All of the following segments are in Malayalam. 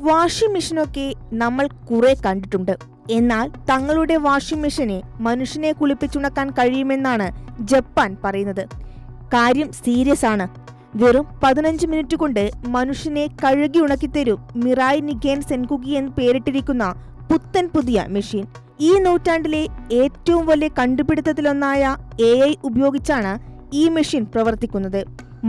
വാഷിംഗ് മെഷീനൊക്കെ നമ്മൾ കുറെ കണ്ടിട്ടുണ്ട്. എന്നാൽ തങ്ങളുടെ വാഷിംഗ് മെഷീനെ മനുഷ്യനെ കുളിപ്പിച്ചുണക്കാൻ കഴിയുമെന്നാണ് ജപ്പാൻ പറയുന്നത്. കാര്യം സീരിയസ് ആണ്. വെറും 15 മിനിറ്റ് കൊണ്ട് മനുഷ്യനെ കഴുകി ഉണക്കിത്തരും മിറായ് നിഗേൻ സെൻകുഗി എന്ന് പേരിട്ടിരിക്കുന്ന പുത്തൻ പുതിയ മെഷീൻ. ഈ നൂറ്റാണ്ടിലെ ഏറ്റവും വലിയ കണ്ടുപിടുത്തത്തിലൊന്നായ AI ഉപയോഗിച്ചാണ് ഈ മെഷീൻ പ്രവർത്തിക്കുന്നത്.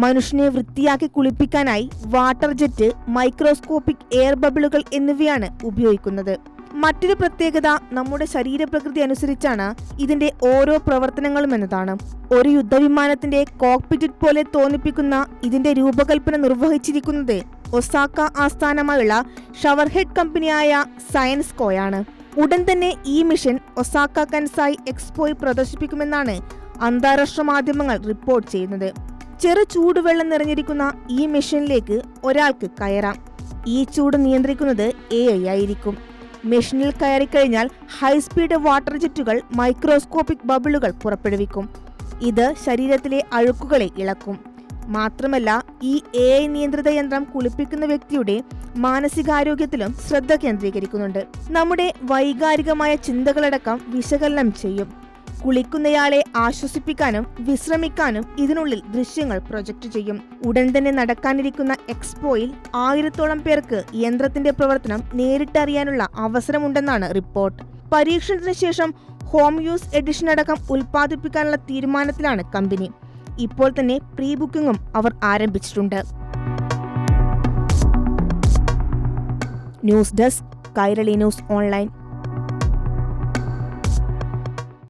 മനുഷ്യനെ വൃത്തിയാക്കി കുളിപ്പിക്കാനായി വാട്ടർ ജെറ്റ്, മൈക്രോസ്കോപ്പിക് എയർ ബബിളുകൾ എന്നിവയാണ് ഉപയോഗിക്കുന്നത്. മറ്റൊരു പ്രത്യേകത നമ്മുടെ ശരീരപ്രകൃതി അനുസരിച്ചാണ് ഇതിന്റെ ഓരോ പ്രവർത്തനങ്ങളും എന്നതാണ്. ഒരു യുദ്ധവിമാനത്തിന്റെ കോക്പിറ്റ് പോലെ തോന്നിപ്പിക്കുന്ന ഇതിന്റെ രൂപകൽപ്പന നിർവഹിച്ചിരിക്കുന്നത് ഒസാക്ക ആസ്ഥാനമായുള്ള ഷവർഹെഡ് കമ്പനിയായ സയൻസ്കോയാണ്. ഉടൻ തന്നെ ഈ മിഷൻ ഒസാക്ക കൻസായി എക്സ്പോയിൽ പ്രദർശിപ്പിക്കുമെന്നാണ് അന്താരാഷ്ട്ര മാധ്യമങ്ങൾ റിപ്പോർട്ട് ചെയ്യുന്നത്. ചെറു ചൂടുവെള്ളം നിറഞ്ഞിരിക്കുന്ന ഈ മെഷീനിലേക്ക് ഒരാൾക്ക് കയറാം. ഈ ചൂട് നിയന്ത്രിക്കുന്നത് AI ആയിരിക്കും. മെഷീനിൽ കയറിക്കഴിഞ്ഞാൽ ഹൈസ്പീഡ് വാട്ടർ ജെറ്റുകൾ മൈക്രോസ്കോപ്പിക് ബബിളുകൾ പുറപ്പെടുവിക്കും. ഇത് ശരീരത്തിലെ അഴുക്കുകളെ ഇളക്കും. മാത്രമല്ല, ഈ AI നിയന്ത്രിത യന്ത്രം കുളിപ്പിക്കുന്ന വ്യക്തിയുടെ മാനസികാരോഗ്യത്തിലും ശ്രദ്ധ കേന്ദ്രീകരിക്കുന്നുണ്ട്. നമ്മുടെ വൈകാരികമായ ചിന്തകളടക്കം വിശകലനം ചെയ്യും. കുളിക്കുന്നയാളെ ആശ്വസിപ്പിക്കാനും വിശ്രമിക്കാനും ഇതിനുള്ളിൽ ദൃശ്യങ്ങൾ പ്രൊജക്റ്റ് ചെയ്യും. ഉടൻ തന്നെ നടക്കാനിരിക്കുന്ന എക്സ്പോയിൽ 1000-ഓളം പേർക്ക് യന്ത്രത്തിന്റെ പ്രവർത്തനം നേരിട്ടറിയാനുള്ള അവസരമുണ്ടെന്നാണ് റിപ്പോർട്ട്. പരീക്ഷണത്തിന് ശേഷം ഹോം യൂസ് എഡിഷൻ അടക്കം ഉൽപ്പാദിപ്പിക്കാനുള്ള തീരുമാനത്തിലാണ് കമ്പനി. ഇപ്പോൾ തന്നെ പ്രീ ബുക്കിംഗും അവർ ആരംഭിച്ചിട്ടുണ്ട്. News desk, Kairali news online.